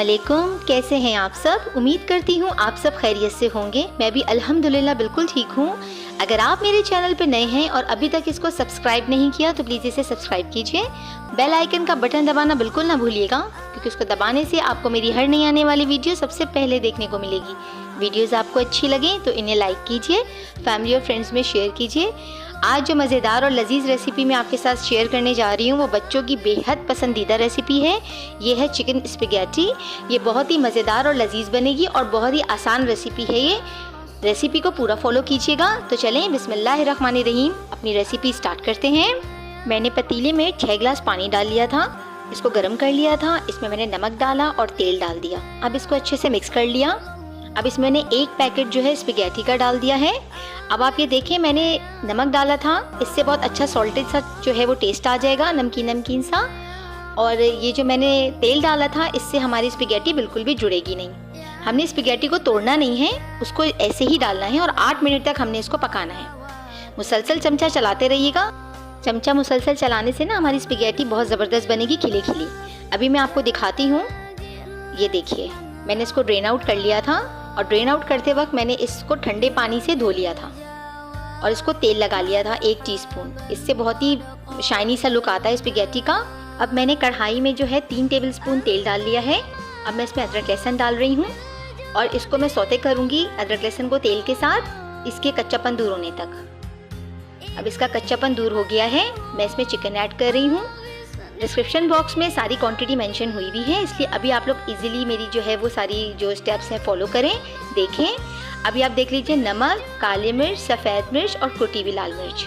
अस्सलामुअलैकुम, कैसे हैं आप सब। उम्मीद करती हूँ आप सब खैरियत से होंगे। मैं भी अल्हम्दुलिल्लाह बिल्कुल ठीक हूँ। अगर आप मेरे चैनल पर नए हैं और अभी तक इसको सब्सक्राइब नहीं किया तो प्लीज़ इसे सब्सक्राइब कीजिए। बेल आइकन का बटन दबाना बिल्कुल ना भूलिएगा, क्योंकि उसको दबाने से आपको मेरी हर नई आने वाली वीडियो सबसे पहले देखने को मिलेगी। वीडियोज़ आपको अच्छी लगें तो इन्हें लाइक कीजिए, फैमिली और फ्रेंड्स में शेयर कीजिए। आज जो मज़ेदार और लजीज़ रेसिपी मैं आपके साथ शेयर करने जा रही हूँ वो बच्चों की बेहद पसंदीदा रेसिपी है। ये है चिकन स्पैगेटी। ये बहुत ही मज़ेदार और लजीज़ बनेगी और बहुत ही आसान रेसिपी है। ये रेसिपी को पूरा फॉलो कीजिएगा। तो चलें बिस्मिल्लाहिर्रहमानिर्रहीम अपनी रेसिपी स्टार्ट करते हैं। मैंने पतीले में 6 गिलास पानी डाल लिया था, इसको गर्म कर लिया था। इसमें मैंने नमक डाला और तेल डाल दिया। अब इसको अच्छे से मिक्स कर लिया। अब इसमें मैंने 1 पैकेट जो है स्पैगेटी का डाल दिया है। अब आप ये देखें, मैंने नमक डाला था, इससे बहुत अच्छा सॉल्टेड सा जो है वो टेस्ट आ जाएगा, नमकीन नमकीन सा। और ये जो मैंने तेल डाला था इससे हमारी स्पैगेटी बिल्कुल भी जुड़ेगी नहीं। हमने स्पैगेटी को तोड़ना नहीं है, उसको ऐसे ही डालना है और 8 मिनट तक हमने इसको पकाना है। मुसलसल चमचा चलाते रहिएगा। चमचा मुसलसल चलाने से ना हमारी स्पैगेटी बहुत ज़बरदस्त बनेगी, खिली खिली। अभी मैं आपको दिखाती हूँ। ये देखिए, मैंने इसको ड्रेन आउट कर लिया था और ड्रेन आउट करते वक्त मैंने इसको ठंडे पानी से धो लिया था और इसको तेल लगा लिया था 1 टीस्पून। इससे बहुत ही शाइनी सा लुक आता है स्पैगेटी का। अब मैंने कढ़ाई में जो है 3 टेबलस्पून तेल डाल लिया है। अब मैं इसमें अदरक लहसुन डाल रही हूँ और इसको मैं सौते करूँगी अदरक लहसुन को तेल के साथ, इसके कच्चापन दूर होने तक। अब इसका कच्चापन दूर हो गया है, मैं इसमें चिकन ऐड कर रही हूँ। डिस्क्रिप्शन बॉक्स में सारी क्वांटिटी मेंशन हुई भी है, इसलिए अभी आप लोग इजीली मेरी जो है वो सारी जो स्टेप्स हैं फॉलो करें, देखें। अभी आप देख लीजिए, नमक, काली मिर्च, सफ़ेद मिर्च और कुटी हुई लाल मिर्च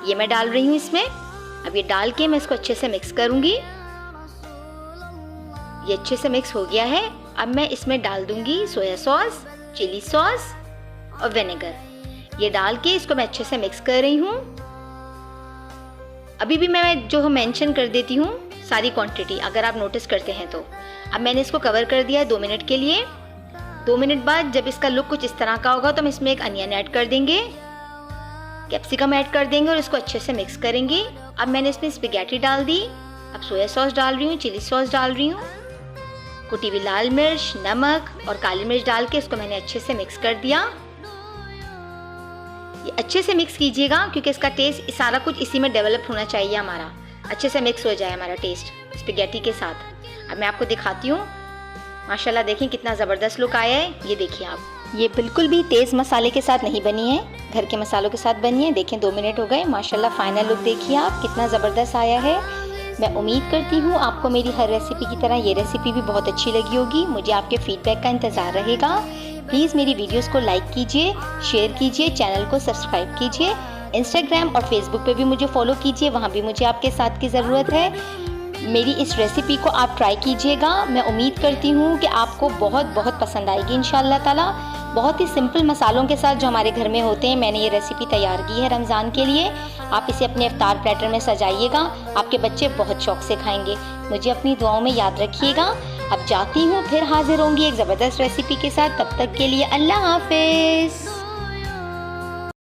ये मैं डाल रही हूँ इसमें। अब ये डाल के मैं इसको अच्छे से मिक्स करूँगी। ये अच्छे से मिक्स हो गया है। अब मैं इसमें डाल दूँगी सोया सॉस, चिली सॉस और विनेगर। ये डाल के इसको मैं अच्छे से मिक्स कर रही हूँ। अभी भी मैं जो मेंशन कर देती हूँ सारी क्वांटिटी, अगर आप नोटिस करते हैं तो। अब मैंने इसको कवर कर दिया है 2 मिनट के लिए। 2 मिनट बाद जब इसका लुक कुछ इस तरह का होगा तो हम इसमें 1 अनियन ऐड कर देंगे, कैप्सिकम ऐड कर देंगे और इसको अच्छे से मिक्स करेंगे। अब मैंने इसमें स्पैगेटी डाल दी। अब सोया सॉस डाल रही हूँ, चिली सॉस डाल रही हूँ, कुटी हुई लाल मिर्च, नमक और काली मिर्च डाल के इसको मैंने अच्छे से मिक्स कर दिया। ये अच्छे से मिक्स कीजिएगा क्योंकि इसका टेस्ट सारा कुछ इसी में डेवलप होना चाहिए हमारा, अच्छे से मिक्स हो जाए हमारा टेस्ट स्पैगेटी के साथ। अब मैं आपको दिखाती हूँ। माशाल्लाह देखें कितना ज़बरदस्त लुक आया है। ये देखिए आप, ये बिल्कुल भी तेज़ मसाले के साथ नहीं बनी है, घर के मसालों के साथ बनी है। देखें 2 मिनट हो गए, माशाल्लाह फाइनल लुक देखिए आप कितना ज़बरदस्त आया है। मैं उम्मीद करती हूँ आपको मेरी हर रेसिपी की तरह ये रेसिपी भी बहुत अच्छी लगी होगी। मुझे आपके फीडबैक का इंतज़ार रहेगा। प्लीज़ मेरी वीडियोस को लाइक कीजिए, शेयर कीजिए, चैनल को सब्सक्राइब कीजिए। इंस्टाग्राम और फेसबुक पे भी मुझे फॉलो कीजिए, वहाँ भी मुझे आपके साथ की ज़रूरत है। मेरी इस रेसिपी को आप ट्राई कीजिएगा। मैं उम्मीद करती हूँ कि आपको बहुत बहुत पसंद आएगी इंशाअल्लाह ताला। बहुत ही सिंपल मसालों के साथ जो हमारे घर में होते हैं मैंने ये रेसिपी तैयार की है रमज़ान के लिए। आप इसे अपने इफ्तार प्लेटर में सजाइएगा, आपके बच्चे बहुत शौक से खाएंगे। मुझे अपनी दुआओं में याद रखिएगा। अब जाती हूँ, फिर हाजिर होंगी एक ज़बरदस्त रेसिपी के साथ। तब तक के लिए अल्लाह हाफ़िज़।